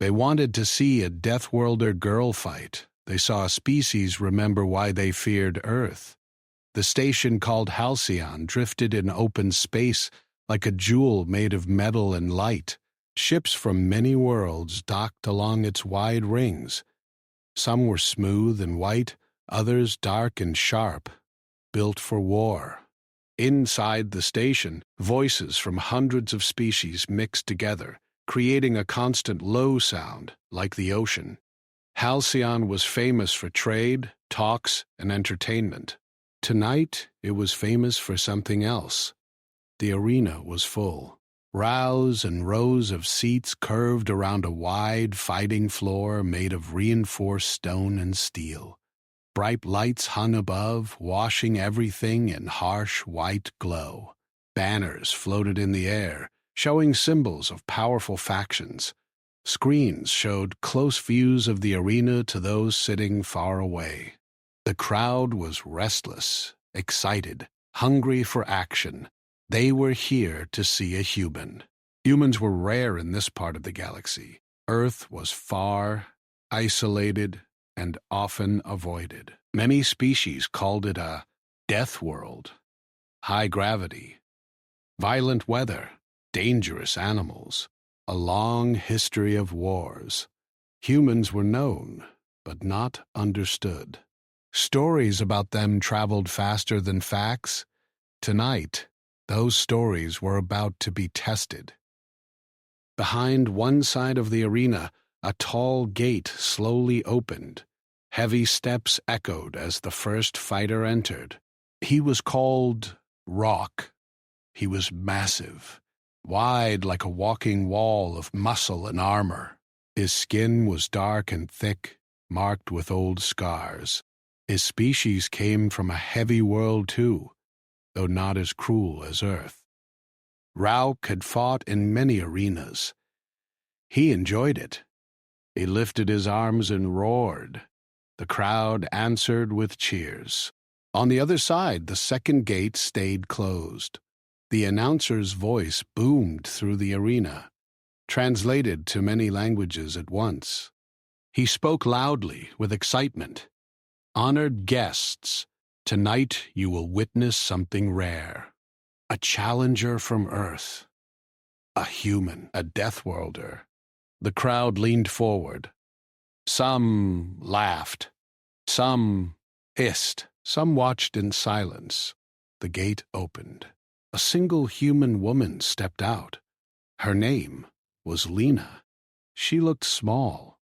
They wanted to see a Deathworlder girl fight. They saw a species remember why they feared Earth. The station called Halcyon drifted in open space like a jewel made of metal and light. Ships from many worlds docked along its wide rings. Some were smooth and white, others dark and sharp, built for war. Inside the station, voices from hundreds of species mixed together, creating a constant low sound, like the ocean. Halcyon was famous for trade, talks, and entertainment. Tonight, it was famous for something else. The arena was full. Rows and rows of seats curved around a wide, fighting floor made of reinforced stone and steel. Bright lights hung above, washing everything in harsh white glow. Banners floated in the air, showing symbols of powerful factions. Screens showed close views of the arena to those sitting far away. The crowd was restless, excited, hungry for action. They were here to see a human. Humans were rare in this part of the galaxy. Earth was far, isolated, and often avoided. Many species called it a death world. High gravity, violent weather, dangerous animals, a long history of wars. Humans were known, but not understood. Stories about them traveled faster than facts. Tonight, those stories were about to be tested. Behind one side of the arena, a tall gate slowly opened. Heavy steps echoed as the first fighter entered. He was called Rock. He was massive, wide like a walking wall of muscle and armor. His skin was dark and thick, marked with old scars. His species came from a heavy world too, though not as cruel as Earth. Rauk had fought in many arenas. He enjoyed it. He lifted his arms and roared. The crowd answered with cheers. On the other side, the second gate stayed closed. The announcer's voice boomed through the arena, translated to many languages at once. He spoke loudly, with excitement. "Honored guests, tonight you will witness something rare. A challenger from Earth. A human, a Deathworlder." The crowd leaned forward. Some laughed. Some hissed. Some watched in silence. The gate opened. A single human woman stepped out. Her name was Lena. She looked small.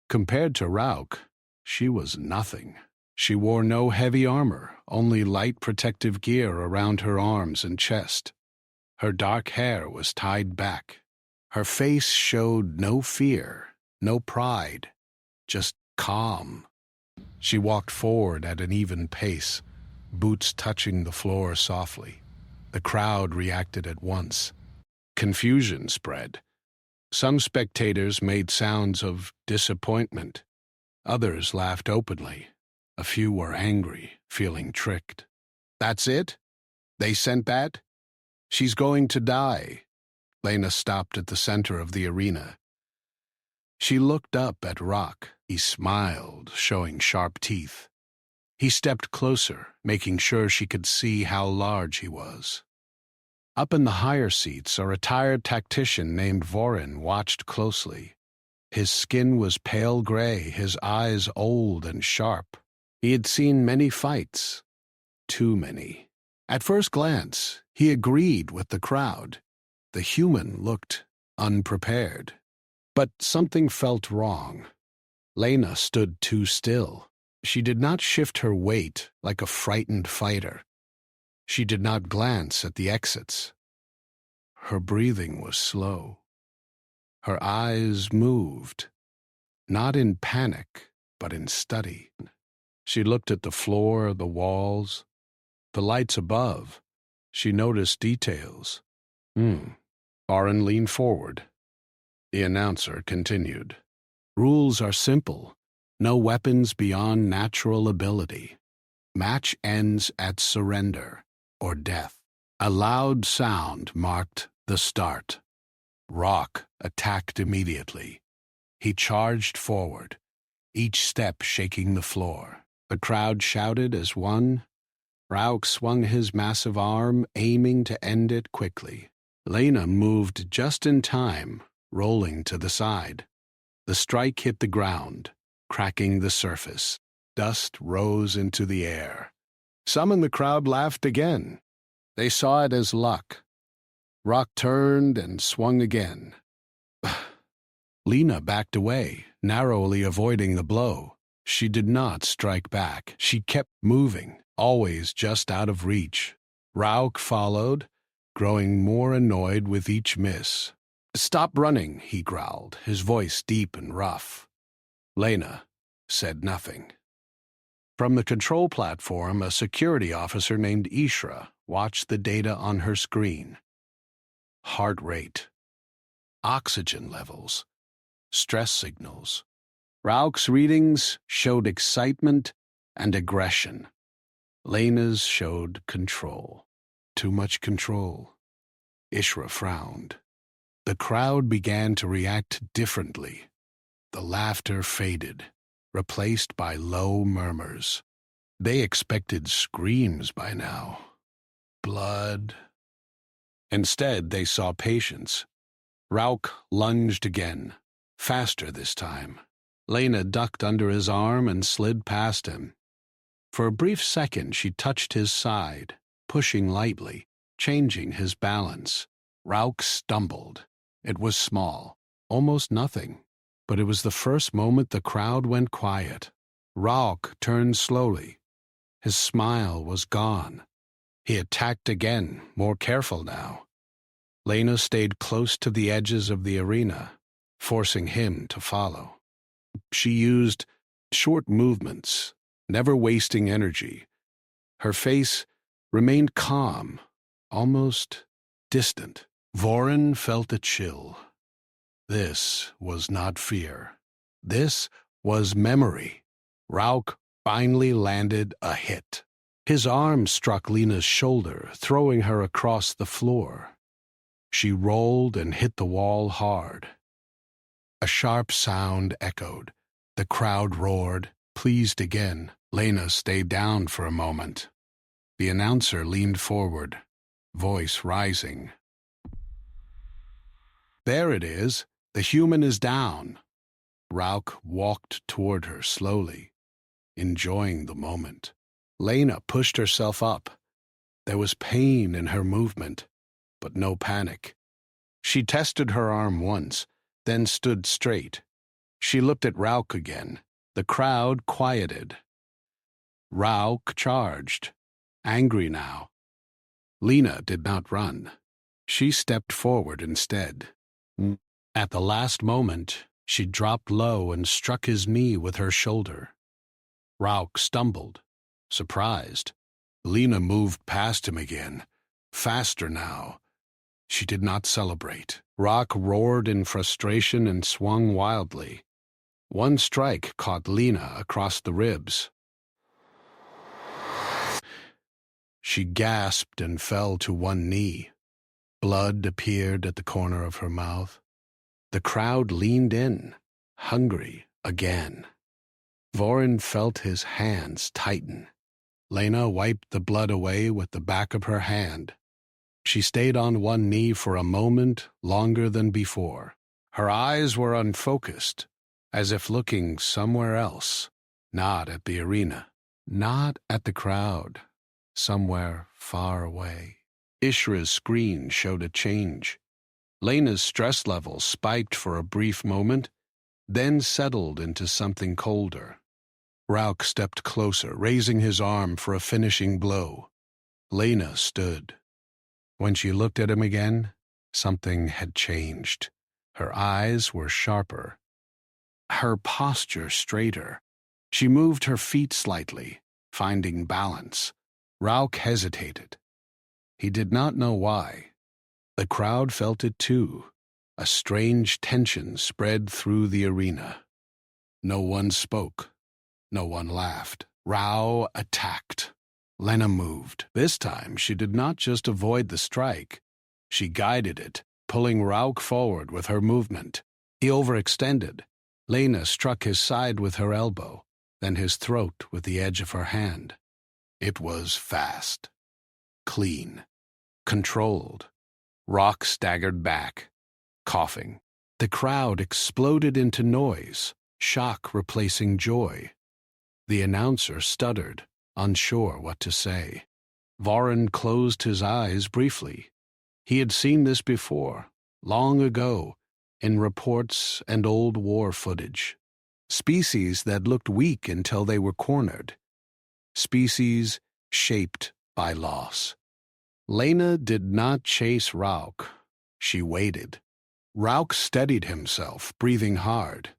Compared to Rauk, she was nothing. She wore no heavy armor, only light protective gear around her arms and chest. Her dark hair was tied back. Her face showed no fear, no pride, just calm. She walked forward at an even pace, boots touching the floor softly. The crowd reacted at once. Confusion spread. Some spectators made sounds of disappointment. Others laughed openly. A few were angry, feeling tricked. "That's it? They sent that? She's going to die." Lena stopped at the center of the arena. She looked up at Rock. He smiled, showing sharp teeth. He stepped closer, making sure she could see how large he was. Up in the higher seats, a retired tactician named Vorin watched closely. His skin was pale gray, his eyes old and sharp. He had seen many fights. Too many. At first glance, he agreed with the crowd. The human looked unprepared. But something felt wrong. Lena stood too still. She did not shift her weight like a frightened fighter. She did not glance at the exits. Her breathing was slow. Her eyes moved, not in panic, but in study. She looked at the floor, the walls, the lights above. She noticed details. Oren leaned forward. The announcer continued. "Rules are simple. No weapons beyond natural ability. Match ends at surrender or death." A loud sound marked the start. Rock attacked immediately. He charged forward, each step shaking the floor. The crowd shouted as one. Rauk swung his massive arm, aiming to end it quickly. Lena moved just in time, rolling to the side. The strike hit the ground, cracking the surface. Dust rose into the air. Some in the crowd laughed again. They saw it as luck. Rauk turned and swung again. Lena backed away, narrowly avoiding the blow. She did not strike back. She kept moving, always just out of reach. Rauk followed, growing more annoyed with each miss. "Stop running," he growled, his voice deep and rough. Lena said nothing. From the control platform, a security officer named Ishra watched the data on her screen. Heart rate, oxygen levels, stress signals. Rauk's readings showed excitement and aggression. Lena's showed control. Too much control. Ishra frowned. The crowd began to react differently. The laughter faded, replaced by low murmurs. They expected screams by now. Blood. Instead, they saw patience. Rauk lunged again, faster this time. Lena ducked under his arm and slid past him. For a brief second, she touched his side, pushing lightly, changing his balance. Rauk stumbled. It was small, almost nothing, but it was the first moment the crowd went quiet. Rauk turned slowly. His smile was gone. He attacked again, more careful now. Lena stayed close to the edges of the arena, forcing him to follow. She used short movements, never wasting energy. Her face remained calm, almost distant. Vorin felt a chill. This was not fear. This was memory. Rauk finally landed a hit. His arm struck Lena's shoulder, throwing her across the floor. She rolled and hit the wall hard. A sharp sound echoed. The crowd roared, pleased again. Lena stayed down for a moment. The announcer leaned forward, voice rising. "There it is. The human is down." Rauk walked toward her slowly, enjoying the moment. Lena pushed herself up. There was pain in her movement, but no panic. She tested her arm once, then stood straight. She looked at Rauk again. The crowd quieted. Rauk charged, angry now. Lena did not run. She stepped forward instead. At the last moment, she dropped low and struck his knee with her shoulder. Rauk stumbled, surprised. Lena moved past him again, faster now. She did not celebrate. Rauk roared in frustration and swung wildly. One strike caught Lena across the ribs. She gasped and fell to one knee. Blood appeared at the corner of her mouth. The crowd leaned in, hungry again. Vorin felt his hands tighten. Lena wiped the blood away with the back of her hand. She stayed on one knee for a moment longer than before. Her eyes were unfocused, as if looking somewhere else, not at the arena, not at the crowd, somewhere far away. Ishra's screen showed a change. Lena's stress level spiked for a brief moment, then settled into something colder. Rauk stepped closer, raising his arm for a finishing blow. Lena stood. When she looked at him again, something had changed. Her eyes were sharper, her posture straighter. She moved her feet slightly, finding balance. Rauk hesitated. He did not know why. The crowd felt it too. A strange tension spread through the arena. No one spoke. No one laughed. Rauk attacked. Lena moved. This time she did not just avoid the strike. She guided it, pulling Rauk forward with her movement. He overextended, Lena struck his side with her elbow, then his throat with the edge of her hand. It was fast, clean, controlled. Rock staggered back, coughing. The crowd exploded into noise, shock replacing joy. The announcer stuttered, unsure what to say. Voren closed his eyes briefly. He had seen this before, long ago, in reports and old war footage. Species that looked weak until they were cornered. Species shaped by loss. Lena did not chase Rauk. She waited. Rauk steadied himself, breathing hard.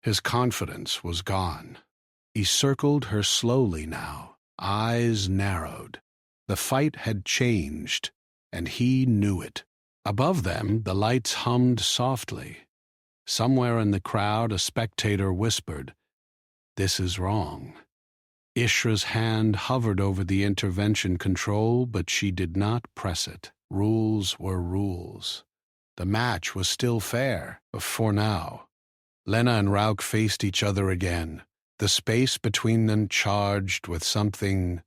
His confidence was gone. He circled her slowly now, eyes narrowed. The fight had changed, and he knew it. Above them, the lights hummed softly. Somewhere in the crowd, a spectator whispered, "This is wrong." Ishra's hand hovered over the intervention control, but she did not press it. Rules were rules. The match was still fair, for now. Lena and Rauk faced each other again, the space between them charged with something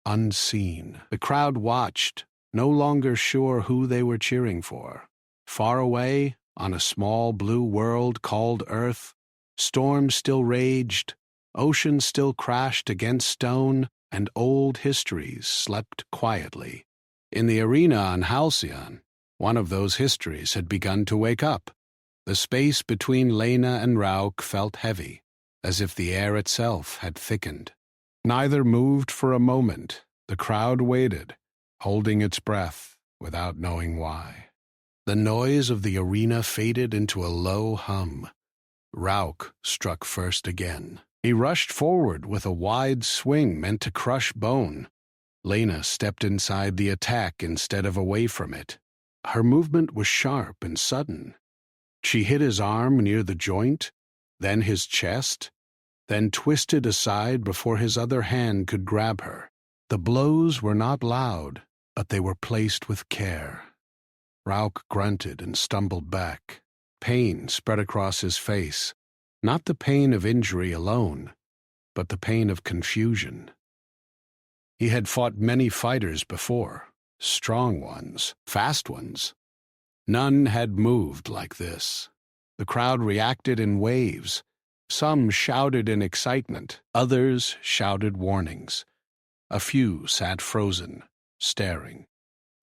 unseen. The crowd watched, no longer sure who they were cheering for. Far away, on a small blue world called Earth, storms still raged, oceans still crashed against stone, and old histories slept quietly. In the arena on Halcyon, one of those histories had begun to wake up. The space between Lena and Rauk felt heavy, as if the air itself had thickened. Neither moved for a moment. The crowd waited, holding its breath without knowing why. The noise of the arena faded into a low hum. Rauk struck first again. He rushed forward with a wide swing meant to crush bone. Lena stepped inside the attack instead of away from it. Her movement was sharp and sudden. She hit his arm near the joint, then his chest, then twisted aside before his other hand could grab her. The blows were not loud, but they were placed with care. Rauk grunted and stumbled back. Pain spread across his face, not the pain of injury alone, but the pain of confusion. He had fought many fighters before, strong ones, fast ones. None had moved like this. The crowd reacted in waves. Some shouted in excitement, others shouted warnings. A few sat frozen, staring.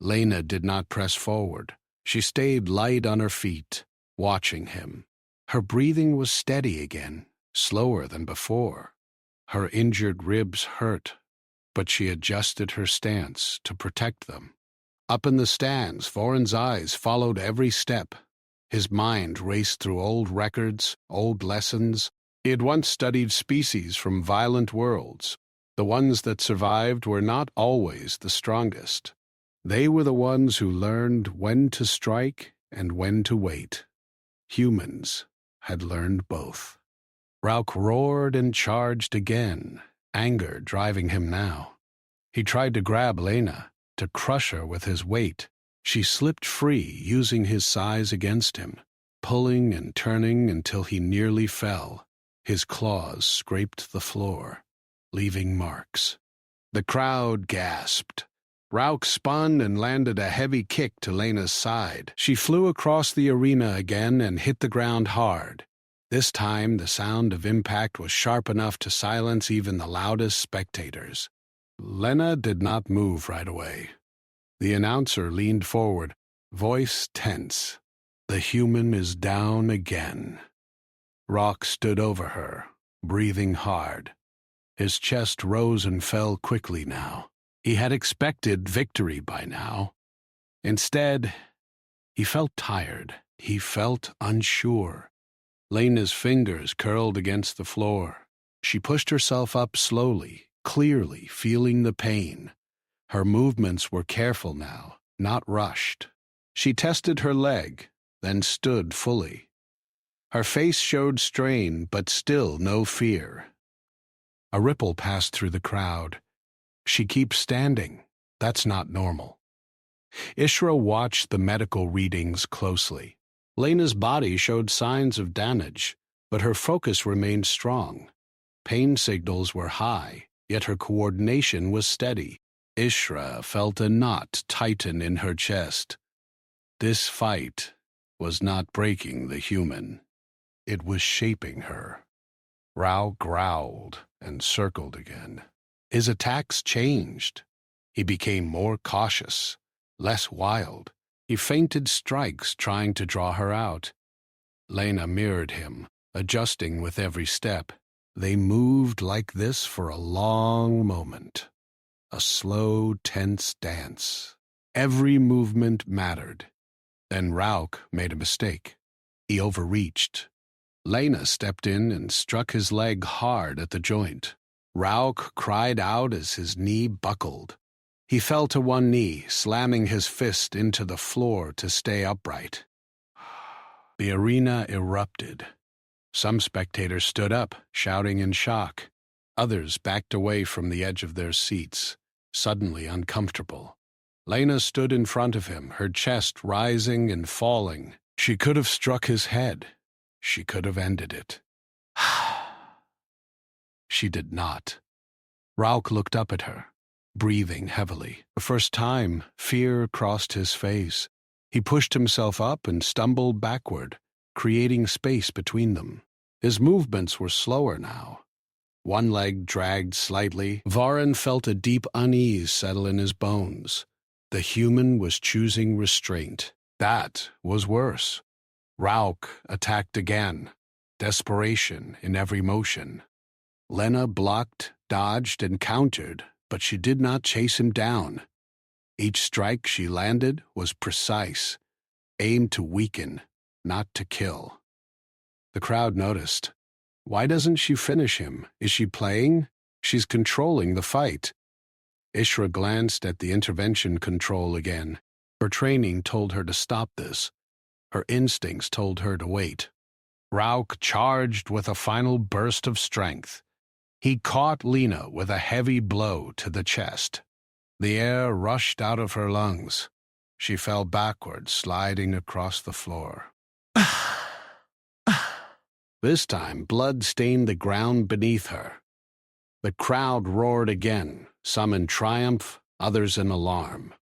Lena did not press forward. She stayed light on her feet, watching him. Her breathing was steady again, slower than before. Her injured ribs hurt, but she adjusted her stance to protect them. Up in the stands, Voren's eyes followed every step. His mind raced through old records, old lessons. He had once studied species from violent worlds. The ones that survived were not always the strongest. They were the ones who learned when to strike and when to wait. Humans had learned both. Rauk roared and charged again, anger driving him now. He tried to grab Lena, to crush her with his weight. She slipped free, using his size against him, pulling and turning until he nearly fell. His claws scraped the floor, leaving marks. The crowd gasped. Rauk spun and landed a heavy kick to Lena's side. She flew across the arena again and hit the ground hard. This time, the sound of impact was sharp enough to silence even the loudest spectators. Lena did not move right away. The announcer leaned forward, voice tense. "The human is down again." Rauk stood over her, breathing hard. His chest rose and fell quickly now. He had expected victory by now. Instead, he felt tired. He felt unsure. Lena's fingers curled against the floor. She pushed herself up slowly, clearly feeling the pain. Her movements were careful now, not rushed. She tested her leg, then stood fully. Her face showed strain, but still no fear. A ripple passed through the crowd. She keeps standing. That's not normal. Ishra watched the medical readings closely. Lena's body showed signs of damage, but her focus remained strong. Pain signals were high, yet her coordination was steady. Ishra felt a knot tighten in her chest. This fight was not breaking the human. It was shaping her. Rao growled and circled again. His attacks changed. He became more cautious, less wild. He feinted strikes, trying to draw her out. Lena mirrored him, adjusting with every step. They moved like this for a long moment. A slow, tense dance. Every movement mattered. Then Rauk made a mistake. He overreached. Lena stepped in and struck his leg hard at the joint. Rauk cried out as his knee buckled. He fell to one knee, slamming his fist into the floor to stay upright. The arena erupted. Some spectators stood up, shouting in shock. Others backed away from the edge of their seats, suddenly uncomfortable. Lena stood in front of him, her chest rising and falling. She could have struck his head. She could have ended it. She did not. Rauk looked up at her, breathing heavily. The first time, fear crossed his face. He pushed himself up and stumbled backward, creating space between them. His movements were slower now. One leg dragged slightly. Varin felt a deep unease settle in his bones. The human was choosing restraint. That was worse. Rauk attacked again, desperation in every motion. Lena blocked, dodged, and countered, but she did not chase him down. Each strike she landed was precise, aimed to weaken, not to kill. The crowd noticed. Why doesn't she finish him? Is she playing? She's controlling the fight. Ishra glanced at the intervention control again. Her training told her to stop this. Her instincts told her to wait. Rauk charged with a final burst of strength. He caught Lena with a heavy blow to the chest. The air rushed out of her lungs. She fell backward, sliding across the floor. This time, blood stained the ground beneath her. The crowd roared again, some in triumph, others in alarm.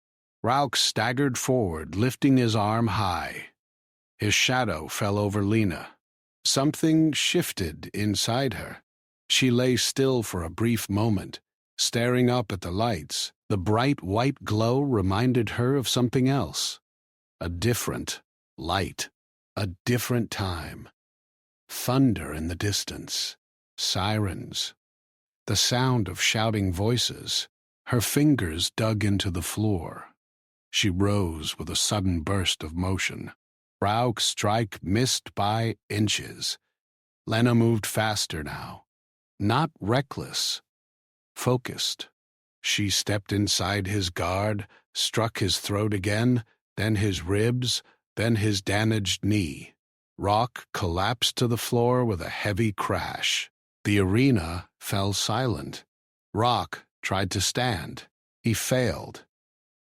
Rauk staggered forward, lifting his arm high. His shadow fell over Lena. Something shifted inside her. She lay still for a brief moment, staring up at the lights. The bright white glow reminded her of something else. A different light, a different time. Thunder in the distance, sirens, the sound of shouting voices. Her fingers dug into the floor. She rose with a sudden burst of motion. Rauk's strike missed by inches. Lena moved faster now. Not reckless, focused. She stepped inside his guard, struck his throat again, then his ribs, then his damaged knee. Rauk collapsed to the floor with a heavy crash. The arena fell silent. Rauk tried to stand. He failed.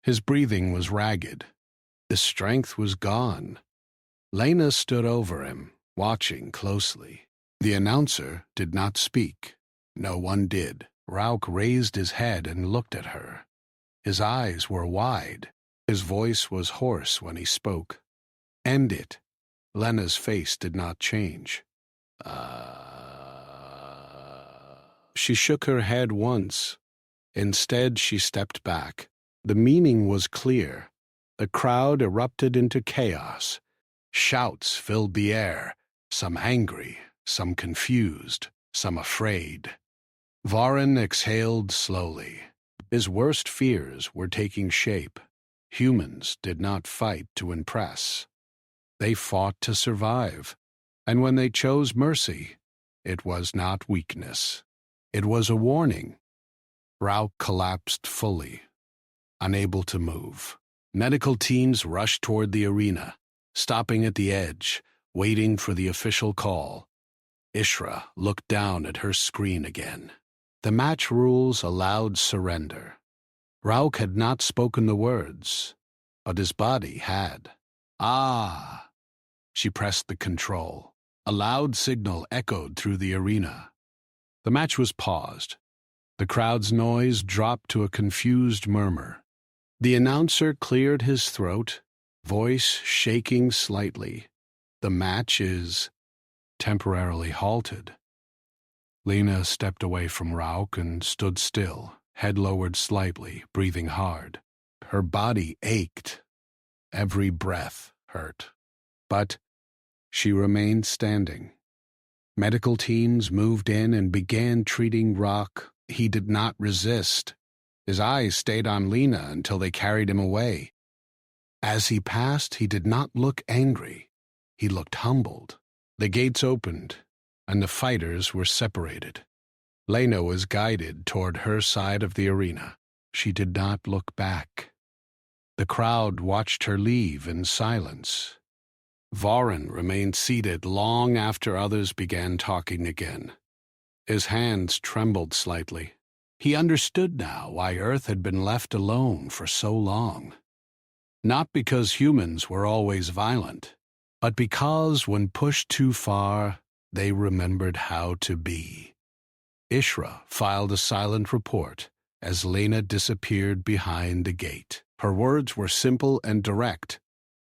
His breathing was ragged. His strength was gone. Lena stood over him, watching closely. The announcer did not speak. No one did. Rauk raised his head and looked at her. His eyes were wide. His voice was hoarse when he spoke. "End it." Lena's face did not change. She shook her head once. Instead, she stepped back. The meaning was clear. The crowd erupted into chaos. Shouts filled the air, some angry, some confused, some afraid. Varin exhaled slowly. His worst fears were taking shape. Humans did not fight to impress. They fought to survive, and when they chose mercy, it was not weakness. It was a warning. Rauk collapsed fully, unable to move. Medical teams rushed toward the arena, stopping at the edge, waiting for the official call. Ishra looked down at her screen again. The match rules allowed surrender. Rauk had not spoken the words, but his body had. Ah! She pressed the control. A loud signal echoed through the arena. The match was paused. The crowd's noise dropped to a confused murmur. The announcer cleared his throat, voice shaking slightly. The match is temporarily halted. Lena stepped away from Rauk and stood still, head lowered slightly, breathing hard. Her body ached. Every breath hurt. But she remained standing. Medical teams moved in and began treating Rauk. He did not resist. His eyes stayed on Lena until they carried him away. As he passed, he did not look angry. He looked humbled. The gates opened, and the fighters were separated. Lena was guided toward her side of the arena. She did not look back. The crowd watched her leave in silence. Varen remained seated long after others began talking again. His hands trembled slightly. He understood now why Earth had been left alone for so long. Not because humans were always violent, but because when pushed too far, they remembered how to be. Ishra filed a silent report as Lena disappeared behind the gate. Her words were simple and direct.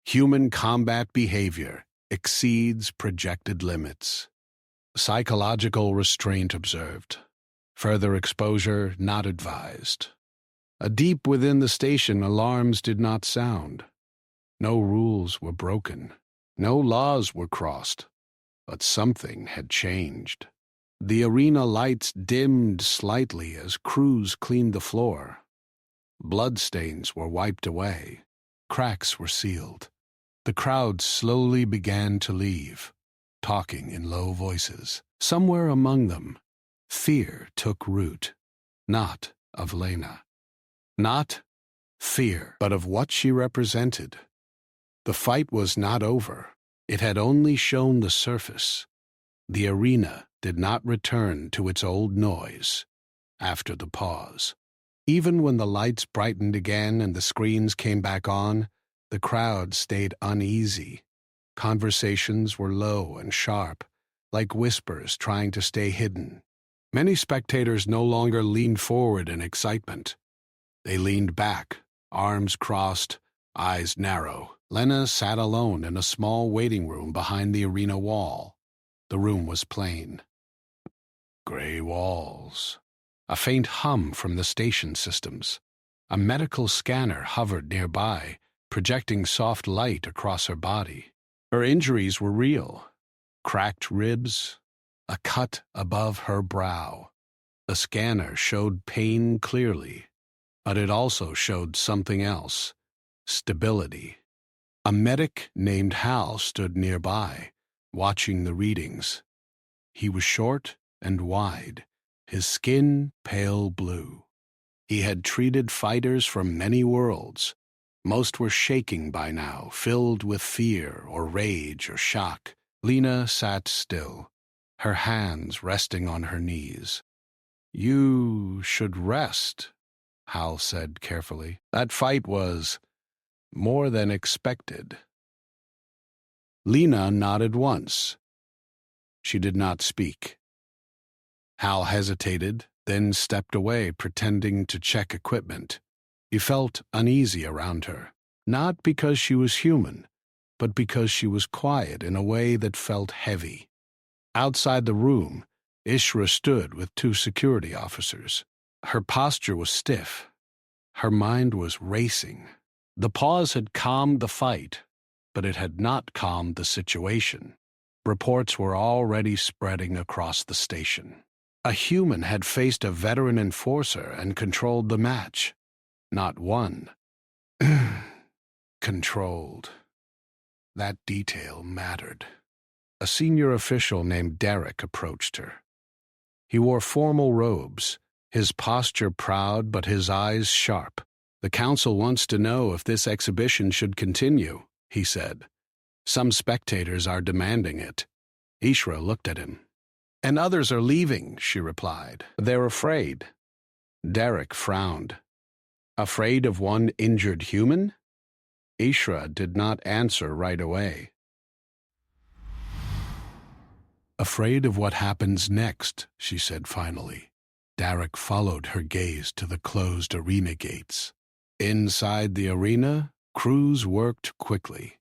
Human combat behavior exceeds projected limits. Psychological restraint observed. Further exposure not advised. Deep within the station, alarms did not sound. No rules were broken. No laws were crossed. But something had changed. The arena lights dimmed slightly as crews cleaned the floor. Bloodstains were wiped away. Cracks were sealed. The crowd slowly began to leave, talking in low voices. Somewhere among them, fear took root, not of Lena. Not fear, but of what she represented. The fight was not over. It had only shown the surface. The arena did not return to its old noise after the pause. Even when the lights brightened again and the screens came back on, the crowd stayed uneasy. Conversations were low and sharp, like whispers trying to stay hidden. Many spectators no longer leaned forward in excitement. They leaned back, arms crossed, eyes narrow. Lena sat alone in a small waiting room behind the arena wall. The room was plain. Gray walls. A faint hum from the station systems. A medical scanner hovered nearby, projecting soft light across her body. Her injuries were real. Cracked ribs, a cut above her brow. The scanner showed pain clearly, but it also showed something else: stability. A medic named Hal stood nearby, watching the readings. He was short and wide, his skin pale blue. He had treated fighters from many worlds. Most were shaking by now, filled with fear or rage or shock. Lena sat still, her hands resting on her knees. "You should rest," Hal said carefully. "That fight was more than expected." Lena nodded once. She did not speak. Hal hesitated, then stepped away, pretending to check equipment. He felt uneasy around her, not because she was human, but because she was quiet in a way that felt heavy. Outside the room, Ishra stood with 2 security officers. Her posture was stiff. Her mind was racing. The pause had calmed the fight, but it had not calmed the situation. Reports were already spreading across the station. A human had faced a veteran enforcer and controlled the match. Not one. Controlled. That detail mattered. A senior official named Derek approached her. He wore formal robes, his posture proud but his eyes sharp. "The council wants to know if this exhibition should continue," he said. "Some spectators are demanding it." Ishra looked at him. "And others are leaving," she replied. "They're afraid." Derek frowned. "Afraid of one injured human?" Ishra did not answer right away. Afraid of what happens next, she said finally. Derek followed her gaze to the closed arena gates. Inside the arena, crews worked quickly.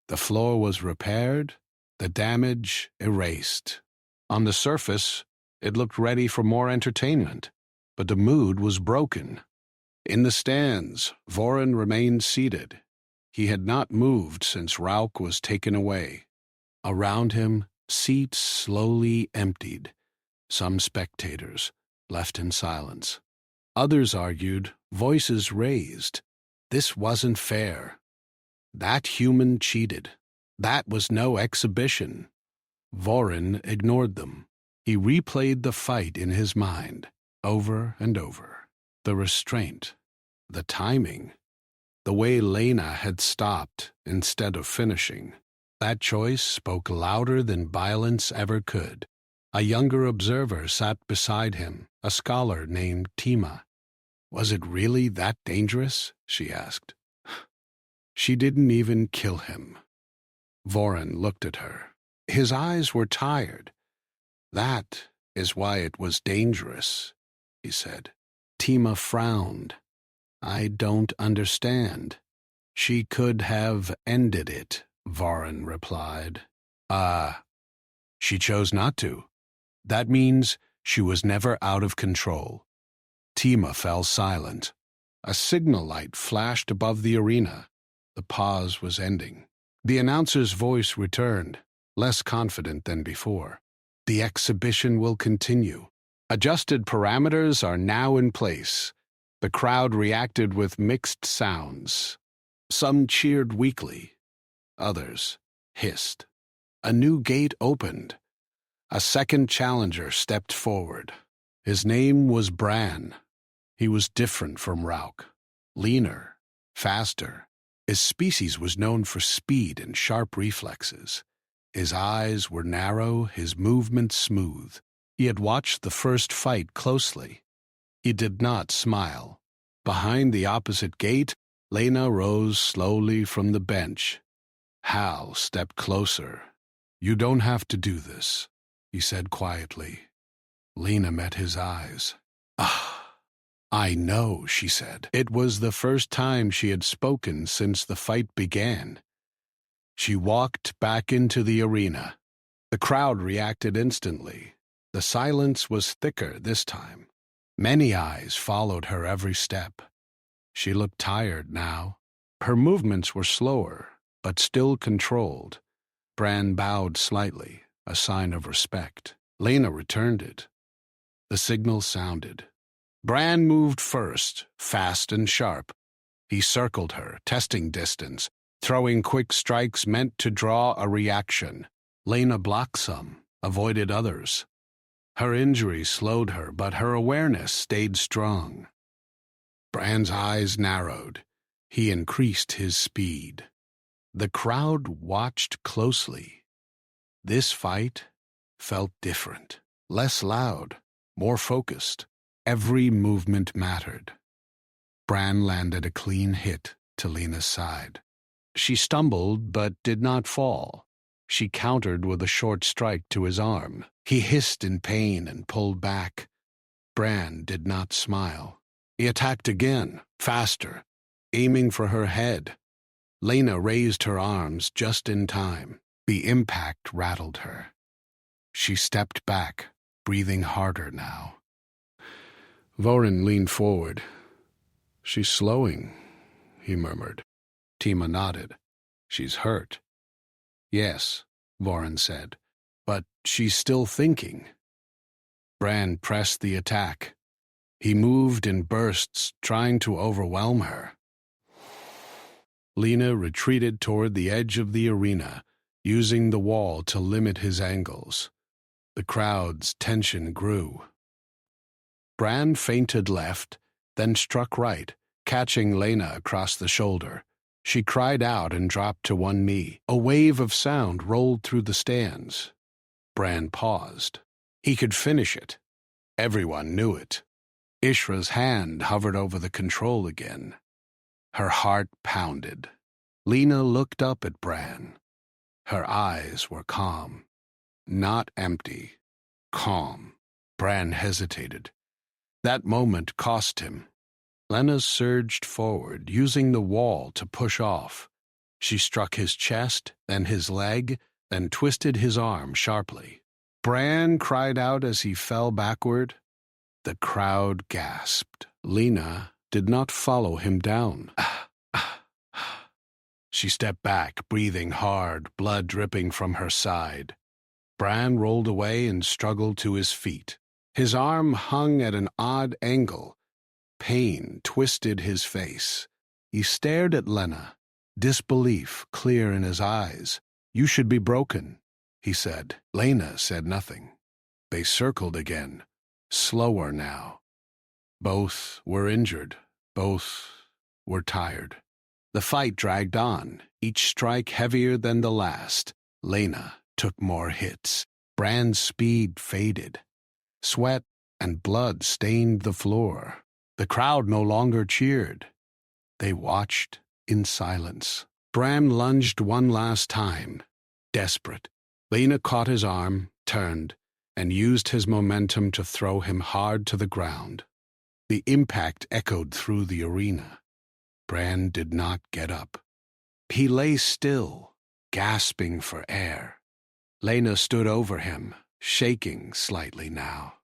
The floor was repaired, the damage erased. On the surface, it looked ready for more entertainment, but the mood was broken. In the stands, Voren remained seated. He had not moved since Rauk was taken away. Around him, seats slowly emptied. Some spectators, left in silence. Others argued, voices raised. This wasn't fair. That human cheated. That was no exhibition. Voren ignored them. He replayed the fight in his mind, over and over. The restraint, the timing, the way Lena had stopped instead of finishing. That choice spoke louder than violence ever could. A younger observer sat beside him, a scholar named Tima. Was it really that dangerous? She asked. She didn't even kill him. Voren looked at her. His eyes were tired. That is why it was dangerous, he said. Tima frowned. I don't understand. She could have ended it, Voren replied. She chose not to. That means she was never out of control. Tima fell silent. A signal light flashed above the arena. The pause was ending. The announcer's voice returned, less confident than before. The exhibition will continue. Adjusted parameters are now in place. The crowd reacted with mixed sounds. Some cheered weakly. Others hissed. A new gate opened. A second challenger stepped forward. His name was Bran. He was different from Rauk. Leaner, faster. His species was known for speed and sharp reflexes. His eyes were narrow, his movements smooth. He had watched the first fight closely. He did not smile. Behind the opposite gate, Lena rose slowly from the bench. Hal stepped closer. You don't have to do this, he said quietly. Lena met his eyes. I know, she said. It was the first time she had spoken since the fight began. She walked back into the arena. The crowd reacted instantly. The silence was thicker this time. Many eyes followed her every step. She looked tired now. Her movements were slower, but still controlled. Bran bowed slightly, a sign of respect. Lena returned it. The signal sounded. Bran moved first, fast and sharp. He circled her, testing distance, throwing quick strikes meant to draw a reaction. Lena blocked some, avoided others. Her injury slowed her, but her awareness stayed strong. Bran's eyes narrowed. He increased his speed. The crowd watched closely. This fight felt different, less loud, more focused. Every movement mattered. Bran landed a clean hit to Lena's side. She stumbled but did not fall. She countered with a short strike to his arm. He hissed in pain and pulled back. Bran did not smile. He attacked again, faster, aiming for her head. Lena raised her arms just in time. The impact rattled her. She stepped back, breathing harder now. Voren leaned forward. She's slowing, he murmured. Tima nodded. She's hurt. Yes, Voren said, but she's still thinking. Bran pressed the attack. He moved in bursts, trying to overwhelm her. Lena retreated toward the edge of the arena, using the wall to limit his angles. The crowd's tension grew. Bran feinted left, then struck right, catching Lena across the shoulder. She cried out and dropped to one knee. A wave of sound rolled through the stands. Bran paused. He could finish it. Everyone knew it. Ishra's hand hovered over the control again. Her heart pounded. Lena looked up at Bran. Her eyes were calm. not empty, calm. Bran hesitated. That moment cost him. Lena surged forward, using the wall to push off. She struck his chest, then his leg, then twisted his arm sharply. Bran cried out as he fell backward. The crowd gasped. Lena did not follow him down. She stepped back, breathing hard, blood dripping from her side. Bran rolled away and struggled to his feet. His arm hung at an odd angle. Pain twisted his face. He stared at Lena, disbelief clear in his eyes. "You should be broken," he said. Lena said nothing. They circled again, slower now. Both were injured. Both were tired. The fight dragged on, each strike heavier than the last. Lena took more hits. Bran's speed faded. Sweat and blood stained the floor. The crowd no longer cheered. They watched in silence. Bran lunged one last time, desperate. Lena caught his arm, turned, and used his momentum to throw him hard to the ground. The impact echoed through the arena. Bran did not get up. He lay still, gasping for air. Lena stood over him, shaking slightly now.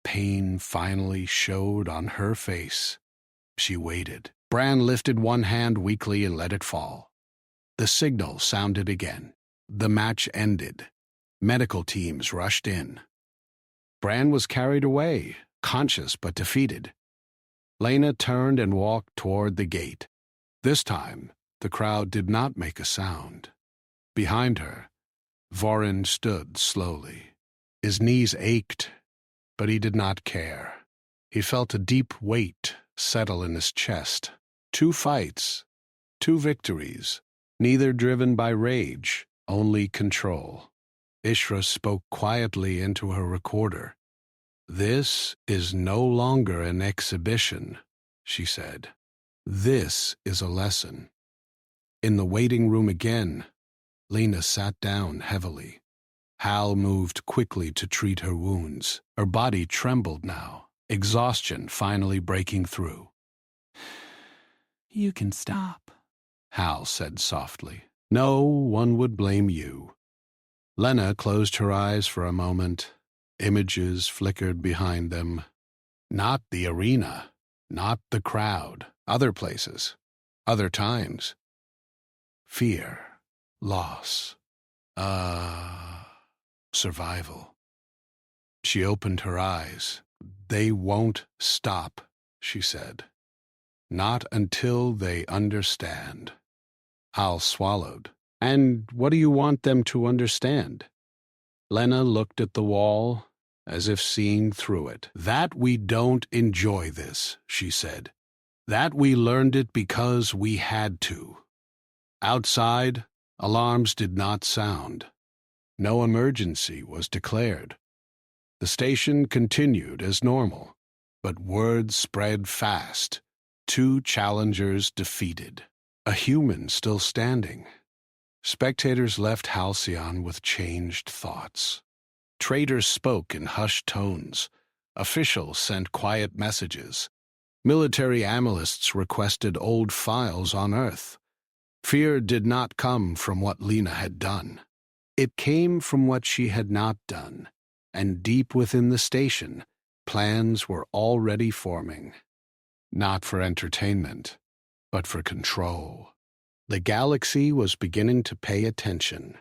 Pain finally showed on her face. She waited. Bran lifted one hand weakly and let it fall. The signal sounded again. The match ended. Medical teams rushed in. Bran was carried away, conscious but defeated. Lena turned and walked toward the gate. This time, the crowd did not make a sound. Behind her, Vorin stood slowly. His knees ached, but he did not care. He felt a deep weight settle in his chest. 2 fights, 2 victories, neither driven by rage, only control. Ishra spoke quietly into her recorder. "This is no longer an exhibition," she said. "This is a lesson." In the waiting room again, Lena sat down heavily. Hal moved quickly to treat her wounds. Her body trembled now, exhaustion finally breaking through. "You can stop," Hal said softly. "No one would blame you." Lena closed her eyes for a moment. Images flickered behind them. Not the arena, not the crowd, other places, other times. Fear, loss, survival. She opened her eyes. "They won't stop," she said. "Not until they understand." Hal swallowed. "And what do you want them to understand?" Lena looked at the wall, as if seeing through it. "That we don't enjoy this," she said. "That we learned it because we had to." Outside, alarms did not sound. No emergency was declared. The station continued as normal, but word spread fast. 2 challengers defeated. A human still standing. Spectators left Halcyon with changed thoughts. Traders spoke in hushed tones. Officials sent quiet messages. Military analysts requested old files on Earth. Fear did not come from what Lena had done. It came from what she had not done, and deep within the station, plans were already forming. Not for entertainment, but for control. The galaxy was beginning to pay attention.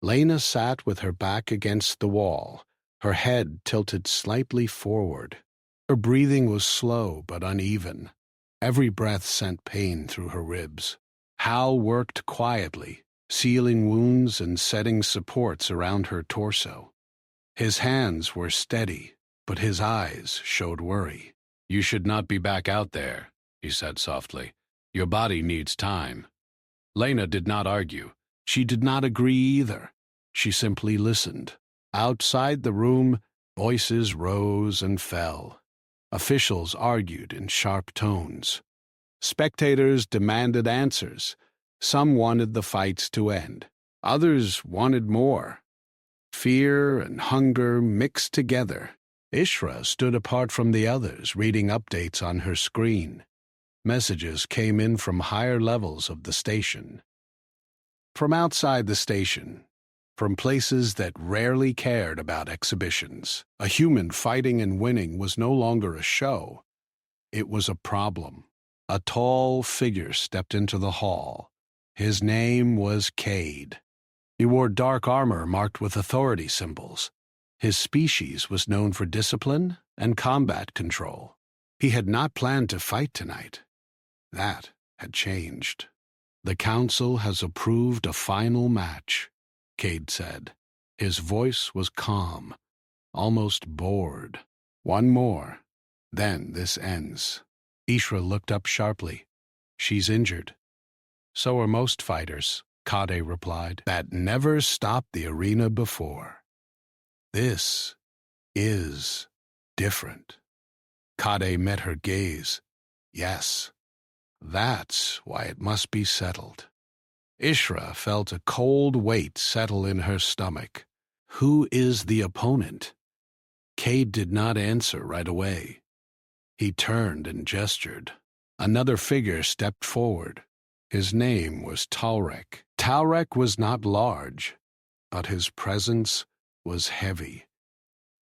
Lena sat with her back against the wall, her head tilted slightly forward. Her breathing was slow but uneven. Every breath sent pain through her ribs. Hal worked quietly, sealing wounds and setting supports around her torso. His hands were steady, but his eyes showed worry. "You should not be back out there," he said softly. "Your body needs time." Lena did not argue. She did not agree either. She simply listened. Outside the room, voices rose and fell. Officials argued in sharp tones. Spectators demanded answers. Some wanted the fights to end. Others wanted more. Fear and hunger mixed together. Ishra stood apart from the others, reading updates on her screen. Messages came in from higher levels of the station. From outside the station, from places that rarely cared about exhibitions, a human fighting and winning was no longer a show. It was a problem. A tall figure stepped into the hall. His name was Cade. He wore dark armor marked with authority symbols. His species was known for discipline and combat control. He had not planned to fight tonight. That had changed. "The council has approved a final match," Cade said. His voice was calm, almost bored. "One more, then this ends." Ishra looked up sharply. "She's injured." "So are most fighters," Kade replied. "That never stopped the arena before. This is different." Kade met her gaze. "Yes, that's why it must be settled." Ishra felt a cold weight settle in her stomach. Who is the opponent? Cade did not answer right away. He turned and gestured. Another figure stepped forward. His name was Talrek. Talrek was not large, but his presence was heavy.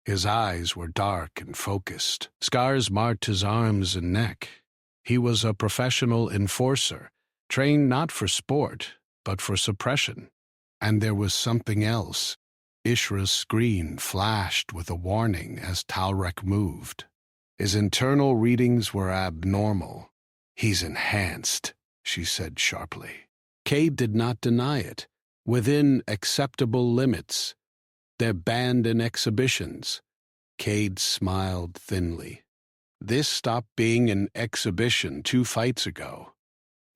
His eyes were dark and focused. Scars marked his arms and neck. He was a professional enforcer, trained not for sport, but for suppression. And there was something else. Ishra's screen flashed with a warning as Talrek moved. His internal readings were abnormal. "He's enhanced," she said sharply. Cade did not deny it. Within acceptable limits. They're banned in exhibitions. Cade smiled thinly. This stopped being an exhibition 2 fights ago.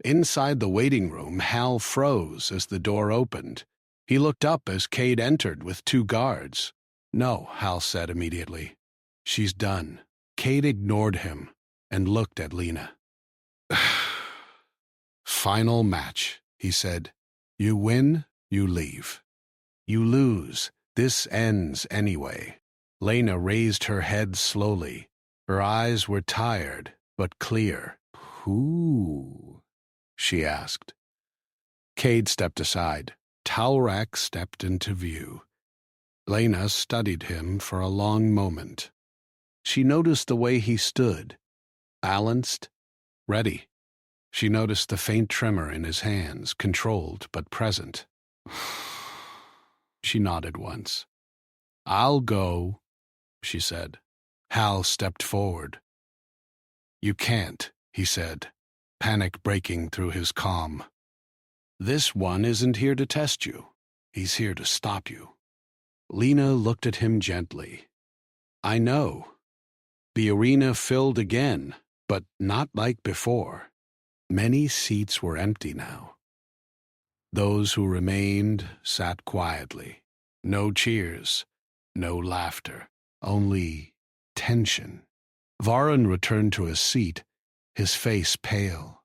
Inside the waiting room, Hal froze as the door opened. He looked up as Cade entered with 2 guards. "No," Hal said immediately. "She's done." Cade ignored him and looked at Lena. "Final match," he said. "You win, you leave. You lose, this ends anyway." Lena raised her head slowly. Her eyes were tired, but clear. "Who?" she asked. Cade stepped aside. Talrak stepped into view. Lena studied him for a long moment. She noticed the way he stood, balanced, ready. She noticed the faint tremor in his hands, controlled but present. She nodded once. "I'll go," she said. Hal stepped forward. "You can't," he said, panic breaking through his calm. "This one isn't here to test you. He's here to stop you." Lena looked at him gently. "I know." The arena filled again, but not like before. Many seats were empty now. Those who remained sat quietly. No cheers, no laughter, only tension. Varun returned to his seat, his face pale.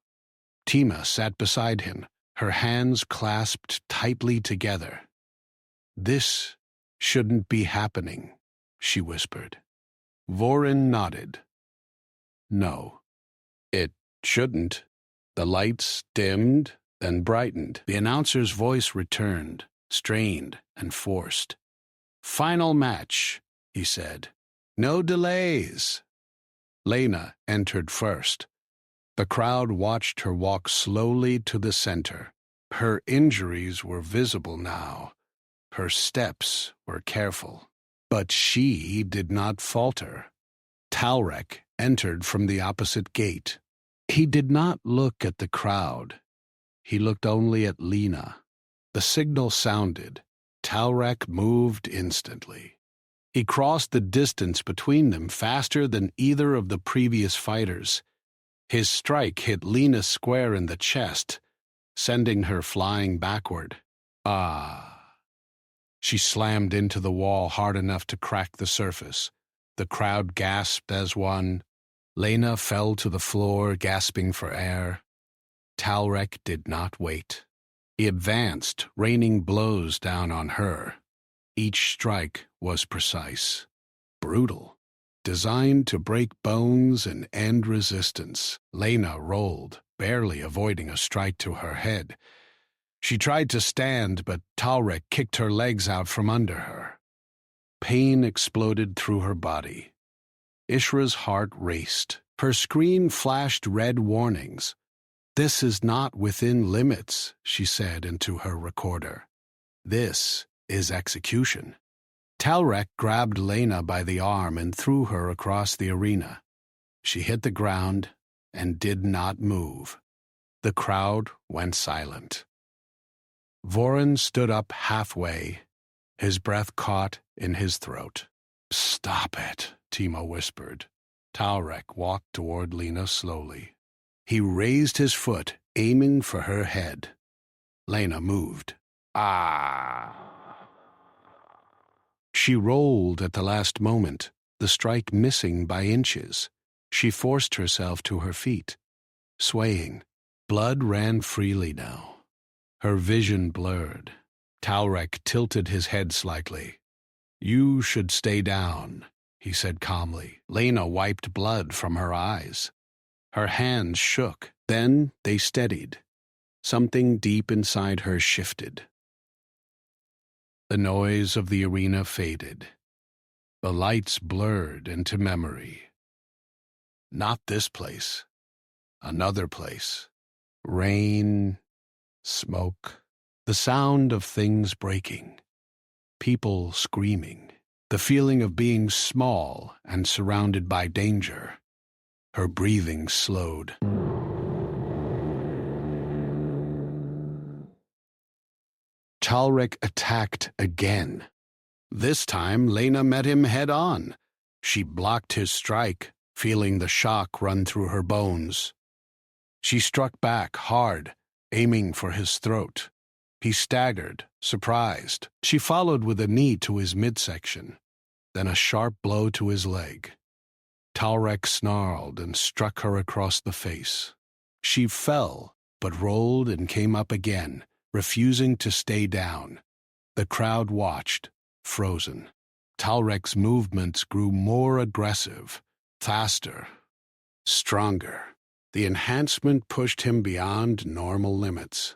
Tima sat beside him, her hands clasped tightly together. "This shouldn't be happening," she whispered. Vorin nodded. "No, it shouldn't." The lights dimmed, then brightened. The announcer's voice returned, strained and forced. "Final match," he said. "No delays." Lena entered first. The crowd watched her walk slowly to the center. Her injuries were visible now. Her steps were careful. But she did not falter. Talrek entered from the opposite gate. He did not look at the crowd. He looked only at Lena. The signal sounded. Talrek moved instantly. He crossed the distance between them faster than either of the previous fighters. His strike hit Lena square in the chest, sending her flying backward. Ah! She slammed into the wall hard enough to crack the surface. The crowd gasped as one. Lena fell to the floor, gasping for air. Talrek did not wait. He advanced, raining blows down on her. Each strike was precise, brutal, designed to break bones and end resistance. Lena rolled, barely avoiding a strike to her head. She tried to stand, but Talrek kicked her legs out from under her. Pain exploded through her body. Ishra's heart raced. Her screen flashed red warnings. "This is not within limits," she said into her recorder. "This is execution." Talrek grabbed Lena by the arm and threw her across the arena. She hit the ground and did not move. The crowd went silent. Voron stood up halfway, his breath caught in his throat. "Stop it," Timo whispered. Talrek walked toward Lena slowly. He raised his foot, aiming for her head. Lena moved. "Ah!" She rolled at the last moment, the strike missing by inches. She forced herself to her feet, swaying. Blood ran freely now. Her vision blurred. Talrek tilted his head slightly. "You should stay down," he said calmly. Lena wiped blood from her eyes. Her hands shook. Then they steadied. Something deep inside her shifted. The noise of the arena faded. The lights blurred into memory. Not this place. Another place. Rain, smoke, the sound of things breaking, people screaming, the feeling of being small and surrounded by danger. Her breathing slowed. Talrek attacked again. This time, Lena met him head-on. She blocked his strike, feeling the shock run through her bones. She struck back hard, aiming for his throat. He staggered, surprised. She followed with a knee to his midsection, then a sharp blow to his leg. Talrek snarled and struck her across the face. She fell, but rolled and came up again, refusing to stay down. The crowd watched, frozen. Talrek's movements grew more aggressive, faster, stronger. The enhancement pushed him beyond normal limits.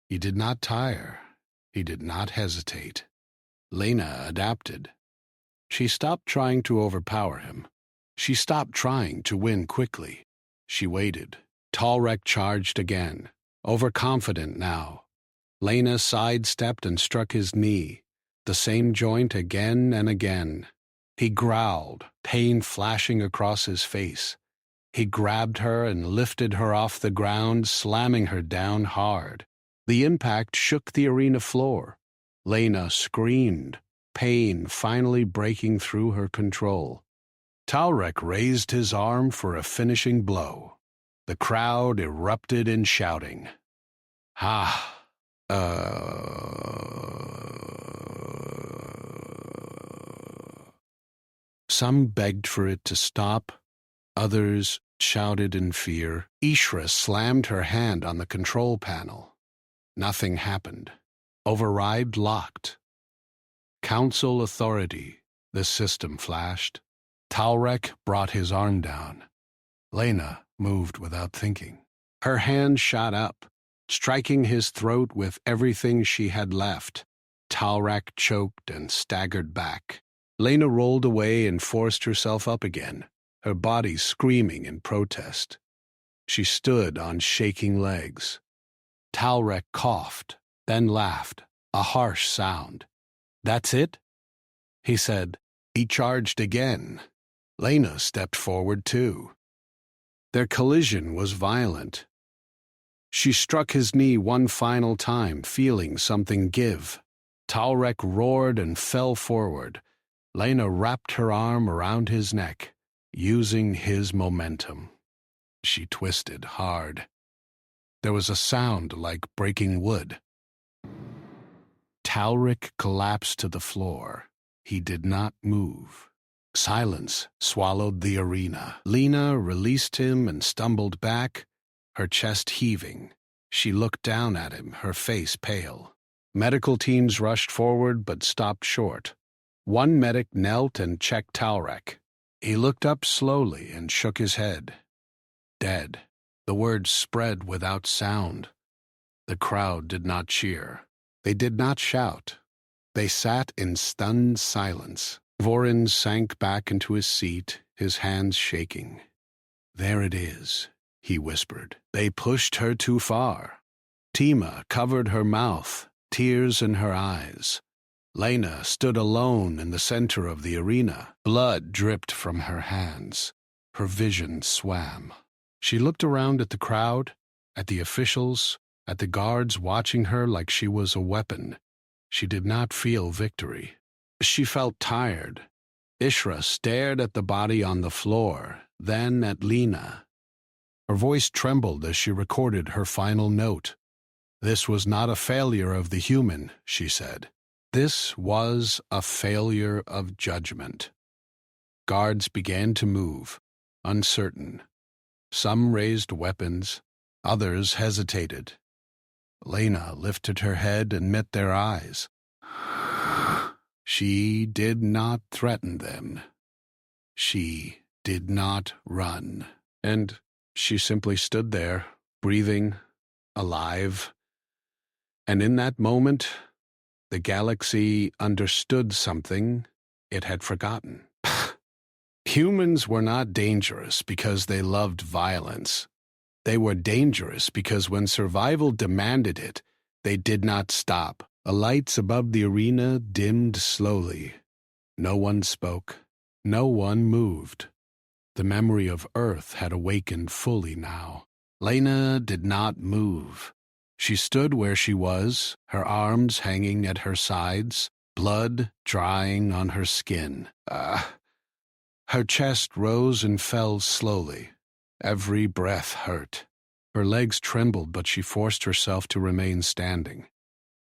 He did not tire. He did not hesitate. Lena adapted. She stopped trying to overpower him. She stopped trying to win quickly. She waited. Talrek charged again, overconfident now. Lena sidestepped and struck his knee, the same joint again and again. He growled, pain flashing across his face. He grabbed her and lifted her off the ground, slamming her down hard. The impact shook the arena floor. Lena screamed, pain finally breaking through her control. Talrek raised his arm for a finishing blow. The crowd erupted in shouting. "Ha! Some begged for it to stop. Others shouted in fear. Ishra slammed her hand on the control panel. Nothing happened. Override locked. Council authority, the system flashed. Talrek brought his arm down. Lena moved without thinking. Her hand shot up, striking his throat with everything she had left. Talrek choked and staggered back. Lena rolled away and forced herself up again, her body screaming in protest. She stood on shaking legs. Talrek coughed, then laughed, a harsh sound. "That's it?" he said. He charged again. Lena stepped forward too. Their collision was violent. She struck his knee one final time, feeling something give. Talrek roared and fell forward. Lena wrapped her arm around his neck, using his momentum. She twisted hard. There was a sound like breaking wood. Talrek collapsed to the floor. He did not move. Silence swallowed the arena. Lena released him and stumbled back, her chest heaving. She looked down at him, her face pale. Medical teams rushed forward but stopped short. One medic knelt and checked Talrek. He looked up slowly and shook his head. Dead. The words spread without sound. The crowd did not cheer. They did not shout. They sat in stunned silence. Vorin sank back into his seat, his hands shaking. "There it is," he whispered. "They pushed her too far." Tima covered her mouth, tears in her eyes. Lena stood alone in the center of the arena. Blood dripped from her hands. Her vision swam. She looked around at the crowd, at the officials, at the guards watching her like she was a weapon. She did not feel victory. She felt tired. Ishra stared at the body on the floor, then at Lena. Her voice trembled as she recorded her final note. "This was not a failure of the human," she said. "This was a failure of judgment." Guards began to move, uncertain. Some raised weapons, others hesitated. Lena lifted her head and met their eyes. She did not threaten them. She did not run. And she simply stood there, breathing, alive. And in that moment, the galaxy understood something it had forgotten. Humans were not dangerous because they loved violence. They were dangerous because when survival demanded it, they did not stop. The lights above the arena dimmed slowly. No one spoke. No one moved. The memory of Earth had awakened fully now. Lena did not move. She stood where she was, her arms hanging at her sides, blood drying on her skin. Her chest rose and fell slowly. Every breath hurt. Her legs trembled, but she forced herself to remain standing.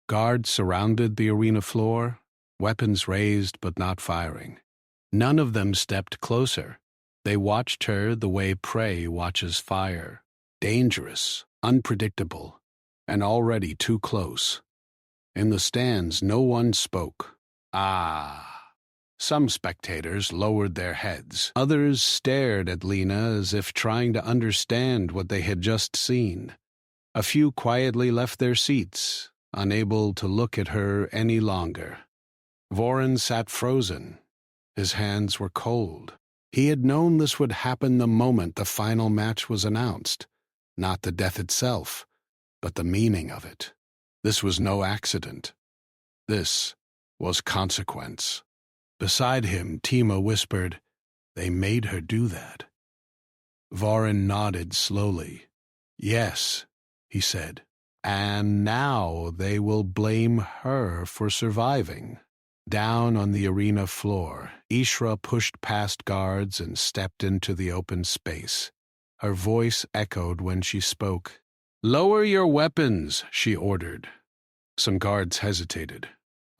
Guards surrounded the arena floor, weapons raised but not firing. None of them stepped closer. They watched her the way prey watches fire. Dangerous, unpredictable, and already too close. In the stands, no one spoke. Some spectators lowered their heads. Others stared at Lena as if trying to understand what they had just seen. A few quietly left their seats, unable to look at her any longer. Vorin sat frozen. His hands were cold. He had known this would happen the moment the final match was announced. Not the death itself, but the meaning of it. This was no accident. This was consequence. Beside him, Tima whispered, "They made her do that." Vorin nodded slowly. "Yes," he said. "And now they will blame her for surviving." Down on the arena floor, Ishra pushed past guards and stepped into the open space. Her voice echoed when she spoke. "Lower your weapons," she ordered. Some guards hesitated.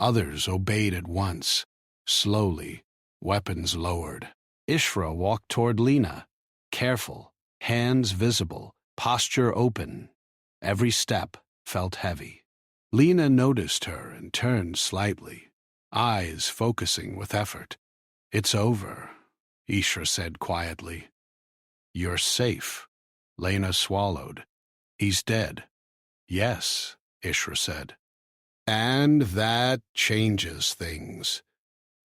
Others obeyed at once. Slowly, weapons lowered. Ishra walked toward Lena, careful, hands visible, posture open. Every step felt heavy. Lena noticed her and turned slightly, eyes focusing with effort. "It's over," Ishra said quietly. "You're safe." Lena swallowed. "He's dead." "Yes," Ishra said. "And that changes things."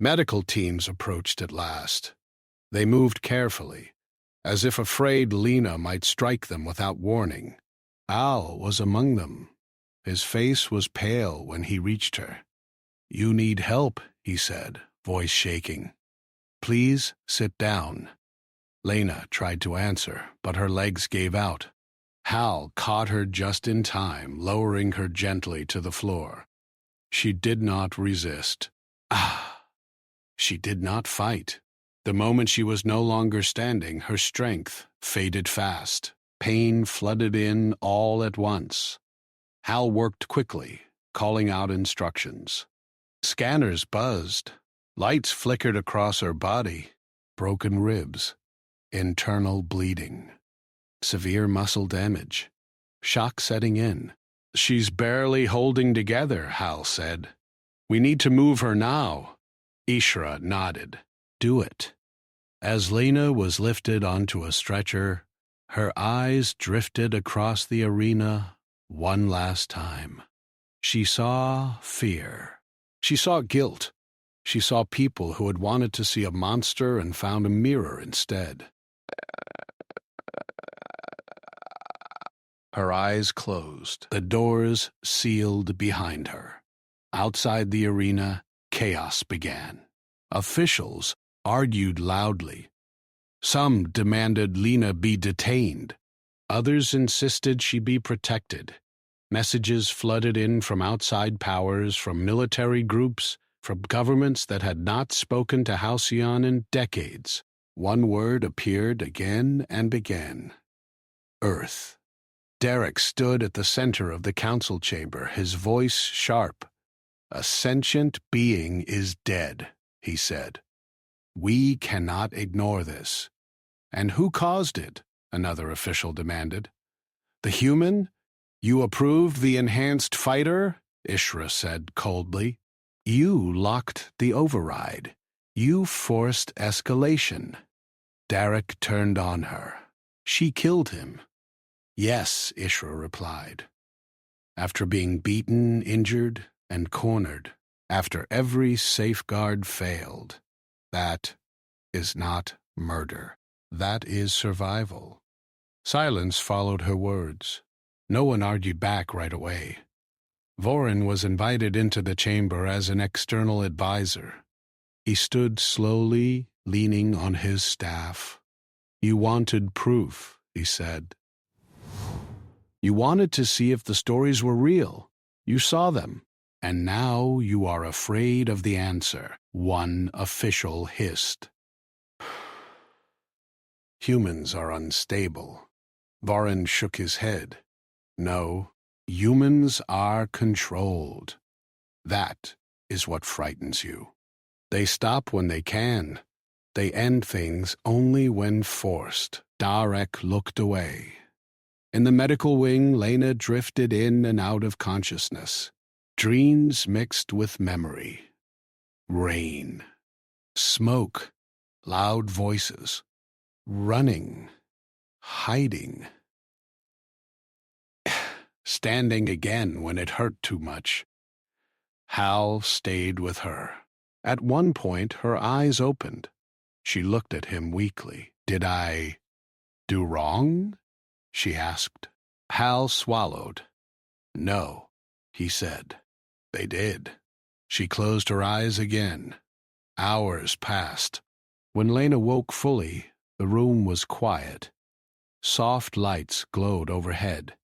Medical teams approached at last. They moved carefully, as if afraid Lena might strike them without warning. Al was among them. His face was pale when he reached her. "You need help," he said, voice shaking. "Please sit down." Lena tried to answer, but her legs gave out. Hal caught her just in time, lowering her gently to the floor. She did not resist. She did not fight. The moment she was no longer standing, her strength faded fast. Pain flooded in all at once. Hal worked quickly, calling out instructions. Scanners buzzed. Lights flickered across her body. Broken ribs. Internal bleeding. Severe muscle damage. Shock setting in. She's barely holding together, Hal said. We need to move her now. Ishra nodded. Do it. As Lena was lifted onto a stretcher, her eyes drifted across the arena one last time. She saw fear. She saw guilt. She saw people who had wanted to see a monster and found a mirror instead. Her eyes closed, the doors sealed behind her. Outside the arena, chaos began. Officials argued loudly. Some demanded Lena be detained. Others insisted she be protected. Messages flooded in from outside powers, from military groups, from governments that had not spoken to Halcyon in decades. One word appeared again and again. Earth. Derek stood at the center of the council chamber, his voice sharp. A sentient being is dead, he said. We cannot ignore this. And who caused it? Another official demanded. The human? You approved the enhanced fighter? Ishra said coldly. You locked the override. You forced escalation. Derek turned on her. She killed him. Yes, Ishra replied. After being beaten, injured, and cornered, after every safeguard failed, that is not murder. That is survival. Silence followed her words. No one argued back right away. Vorin was invited into the chamber as an external advisor. He stood slowly, leaning on his staff. You wanted proof, he said. You wanted to see if the stories were real. You saw them. And now you are afraid of the answer, one official hissed. Humans are unstable. Vorin shook his head. No, humans are controlled. That is what frightens you. They stop when they can. They end things only when forced. Darek looked away. In the medical wing, Lena drifted in and out of consciousness. Dreams mixed with memory. Rain. Smoke. Loud voices. Running. Hiding. Standing again when it hurt too much. Hal stayed with her. At one point, her eyes opened. She looked at him weakly. Did I do wrong? She asked. Hal swallowed. No, he said. They did. She closed her eyes again. Hours passed. When Lena woke fully, the room was quiet. Soft lights glowed overhead.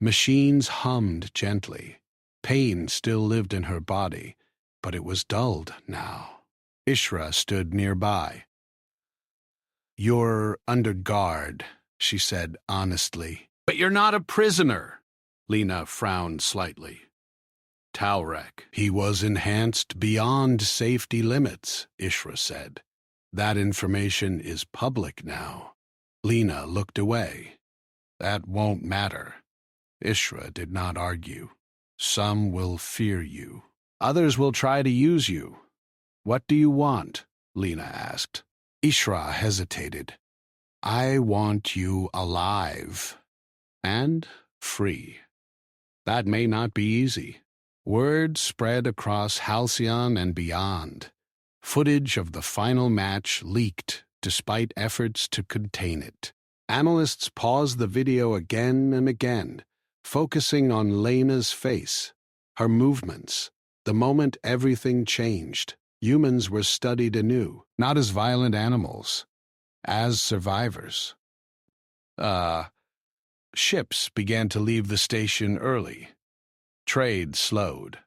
Machines hummed gently. Pain still lived in her body, but it was dulled now. Ishra stood nearby. You're under guard, she said honestly. But you're not a prisoner. Lena frowned slightly. Talrek, he was enhanced beyond safety limits, Ishra said. That information is public now. Lena looked away. That won't matter. Ishra did not argue. Some will fear you. Others will try to use you. What do you want? Lena asked. Ishra hesitated. I want you alive. And free. That may not be easy. Word spread across Halcyon and beyond. Footage of the final match leaked despite efforts to contain it. Analysts paused the video again and again, focusing on Lena's face, her movements. The moment everything changed, humans were studied anew, not as violent animals, as survivors. Ships began to leave the station early. Trade slowed.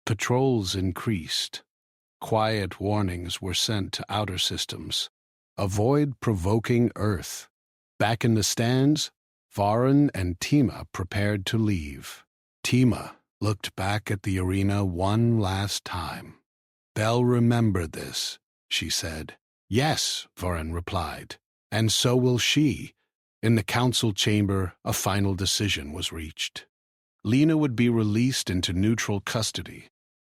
Patrols increased. Quiet warnings were sent to outer systems. Avoid provoking Earth. Back in the stands, Vorin and Tima prepared to leave. Tima looked back at the arena one last time. They'll remember this, she said. Yes, Vorin replied, and so will she. In the council chamber, a final decision was reached. Lena would be released into neutral custody.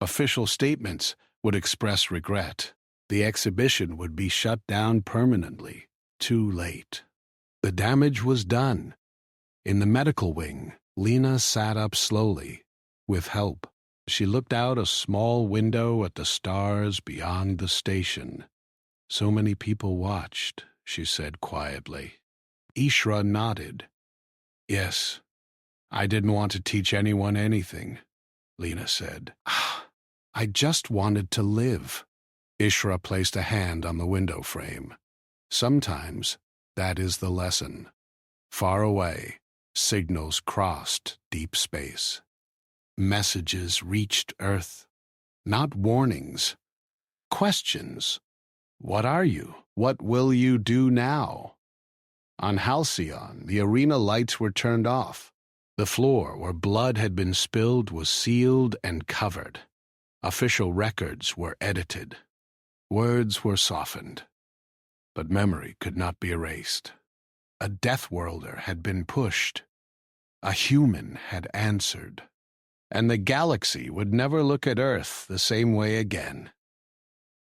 Official statements would express regret. The exhibition would be shut down permanently. Too late. The damage was done. In the medical wing, Lena sat up slowly. With help, she looked out a small window at the stars beyond the station. So many people watched, she said quietly. Ishra nodded. Yes, I didn't want to teach anyone anything, Lena said. I just wanted to live. Ishra placed a hand on the window frame. Sometimes that is the lesson. Far away, signals crossed deep space. Messages reached Earth. Not warnings. Questions. What are you? What will you do now? On Halcyon, the arena lights were turned off. The floor where blood had been spilled was sealed and covered. Official records were edited. Words were softened. But memory could not be erased. A Death Worlder had been pushed. A human had answered. And the galaxy would never look at Earth the same way again.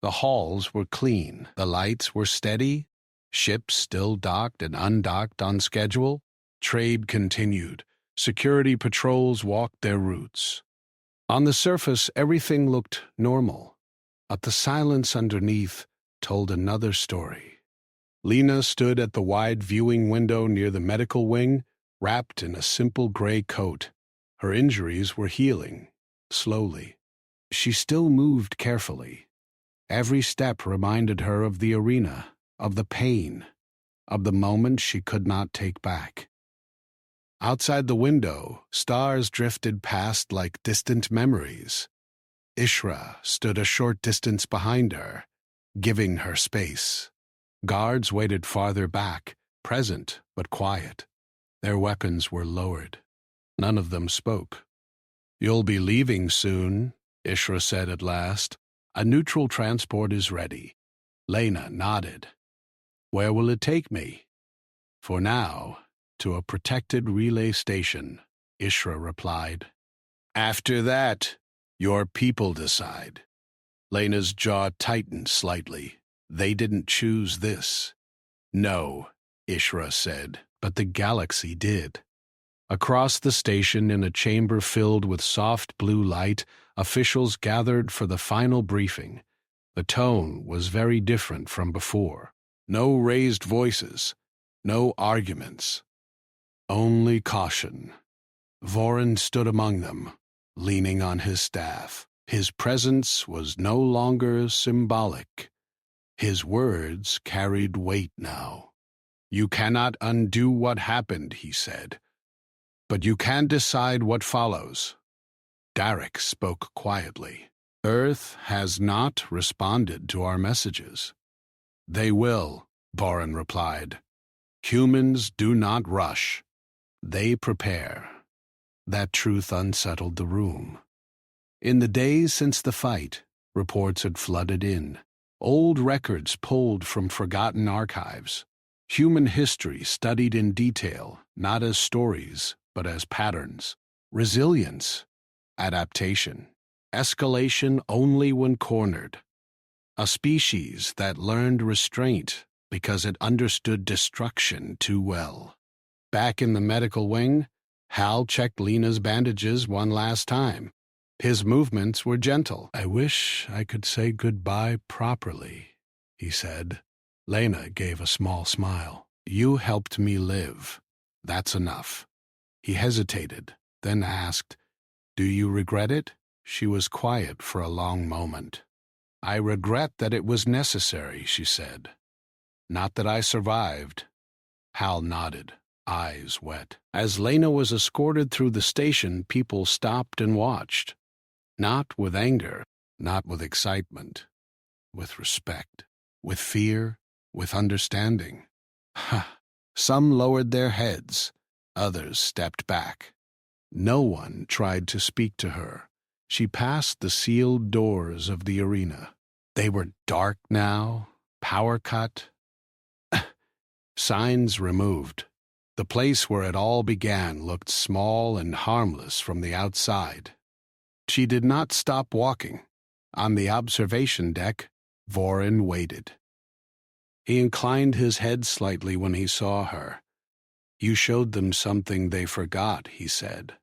The halls were clean. The lights were steady. Ships still docked and undocked on schedule. Trade continued. Security patrols walked their routes. On the surface, everything looked normal. But the silence underneath told another story. Lena stood at the wide viewing window near the medical wing, wrapped in a simple gray coat. Her injuries were healing, slowly. She still moved carefully. Every step reminded her of the arena, of the pain, of the moment she could not take back. Outside the window, stars drifted past like distant memories. Ishra stood a short distance behind her, giving her space. Guards waited farther back, present but quiet. Their weapons were lowered. None of them spoke. "You'll be leaving soon," Ishra said at last. "A neutral transport is ready." Lena nodded. "Where will it take me?" "For now, to a protected relay station," Ishra replied. "After that, your people decide." Lena's jaw tightened slightly. They didn't choose this. "No," Ishra said, "but the galaxy did." Across the station, in a chamber filled with soft blue light, officials gathered for the final briefing. The tone was very different from before. No raised voices, no arguments. Only caution. Vorin stood among them, leaning on his staff. His presence was no longer symbolic. His words carried weight now. "You cannot undo what happened," he said. "But you can decide what follows." Derek spoke quietly. "Earth has not responded to our messages." "They will," Vorin replied. "Humans do not rush. They prepare." That truth unsettled the room. In the days since the fight, reports had flooded in. Old records pulled from forgotten archives. Human history studied in detail, not as stories, but as patterns. Resilience, adaptation, escalation only when cornered. A species that learned restraint because it understood destruction too well. Back in the medical wing, Hal checked Lena's bandages one last time. His movements were gentle. "I wish I could say goodbye properly," he said. Lena gave a small smile. "You helped me live. That's enough." He hesitated, then asked, "Do you regret it?" She was quiet for a long moment. "I regret that it was necessary," she said. "Not that I survived." Hal nodded, eyes wet. As Lena was escorted through the station, people stopped and watched. Not with anger, not with excitement, with respect, with fear, with understanding. Some lowered their heads, others stepped back. No one tried to speak to her. She passed the sealed doors of the arena. They were dark now, power cut, signs removed. The place where it all began looked small and harmless from the outside. She did not stop walking. On the observation deck, Vorin waited. He inclined his head slightly when he saw her. "You showed them something they forgot," he said.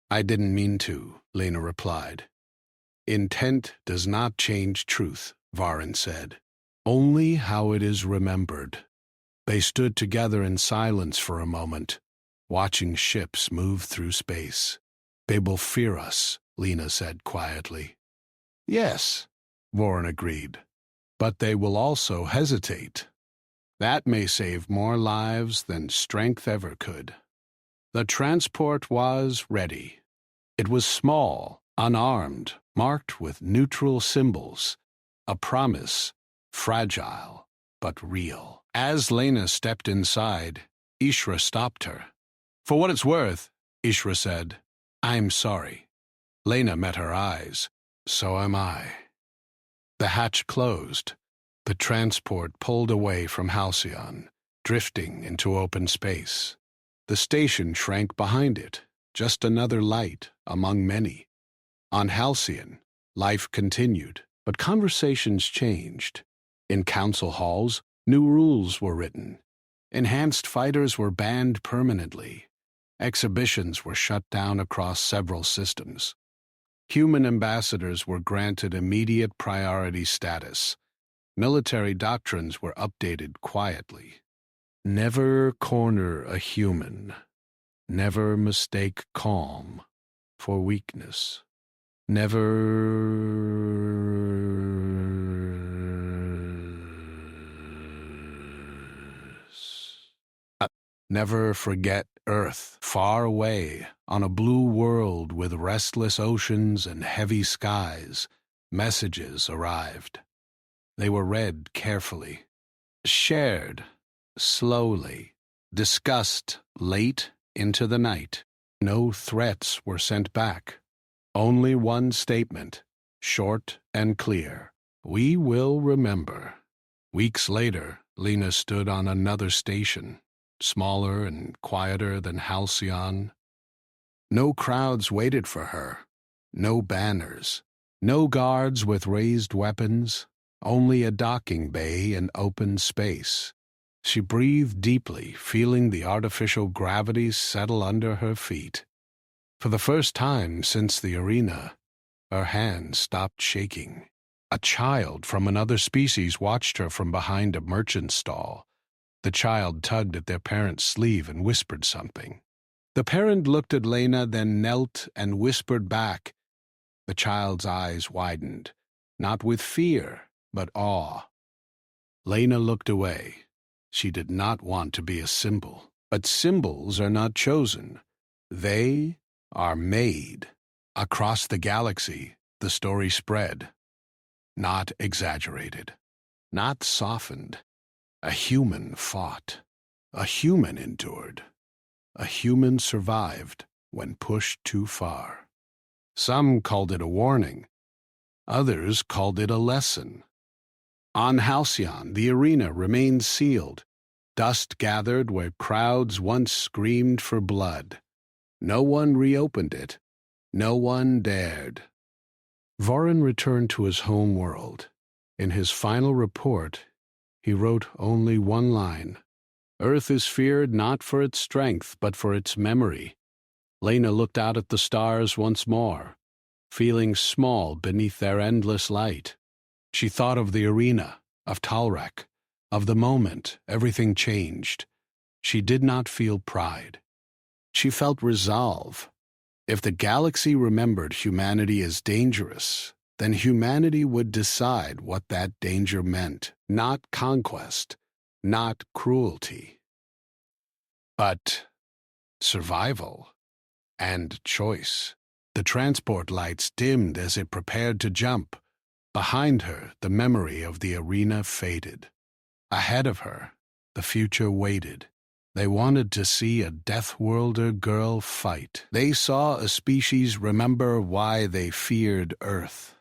"I didn't mean to," Lena replied. "Intent does not change truth," Vorin said. "Only how it is remembered." They stood together in silence for a moment, watching ships move through space. "They will fear us," Lena said quietly. "Yes," Vorin agreed, "but they will also hesitate. That may save more lives than strength ever could." The transport was ready. It was small, unarmed, marked with neutral symbols, a promise, fragile but real. As Lena stepped inside, Ishra stopped her. "For what it's worth," Ishra said, "I'm sorry." Lena met her eyes. "So am I." The hatch closed. The transport pulled away from Halcyon, drifting into open space. The station shrank behind it, just another light among many. On Halcyon, life continued, but conversations changed. In council halls, new rules were written. Enhanced fighters were banned permanently. Exhibitions were shut down across several systems. Human ambassadors were granted immediate priority status. Military doctrines were updated quietly. Never corner a human. Never mistake calm for weakness. Never forget Earth, far away, on a blue world with restless oceans and heavy skies. Messages arrived. They were read carefully, shared slowly, discussed late into the night. No threats were sent back. Only one statement, short and clear: "We will remember." Weeks later, Lena stood on another station, smaller and quieter than Halcyon. No crowds waited for her, no banners, no guards with raised weapons, only a docking bay and open space. She breathed deeply, feeling the artificial gravity settle under her feet. For the first time since the arena, her hands stopped shaking. A child from another species watched her from behind a merchant's stall. The child tugged at their parent's sleeve and whispered something. The parent looked at Lena, then knelt and whispered back. The child's eyes widened, not with fear, but awe. Lena looked away. She did not want to be a symbol, but symbols are not chosen. They are made. Across the galaxy, the story spread. Not exaggerated, not softened. A human fought. A human endured. A human survived when pushed too far. Some called it a warning. Others called it a lesson. On Halcyon, the arena remained sealed. Dust gathered where crowds once screamed for blood. No one reopened it. No one dared. Vorin returned to his home world. In his final report, he wrote only one line: "Earth is feared not for its strength, but for its memory." Lena looked out at the stars once more, feeling small beneath their endless light. She thought of the arena, of Talrek, of the moment everything changed. She did not feel pride. She felt resolve. If the galaxy remembered humanity as dangerous, then humanity would decide what that danger meant. Not conquest, not cruelty, but survival and choice. The transport lights dimmed as it prepared to jump. Behind her, the memory of the arena faded. Ahead of her, the future waited. They wanted to see a Deathworlder girl fight. They saw a species remember why they feared Earth.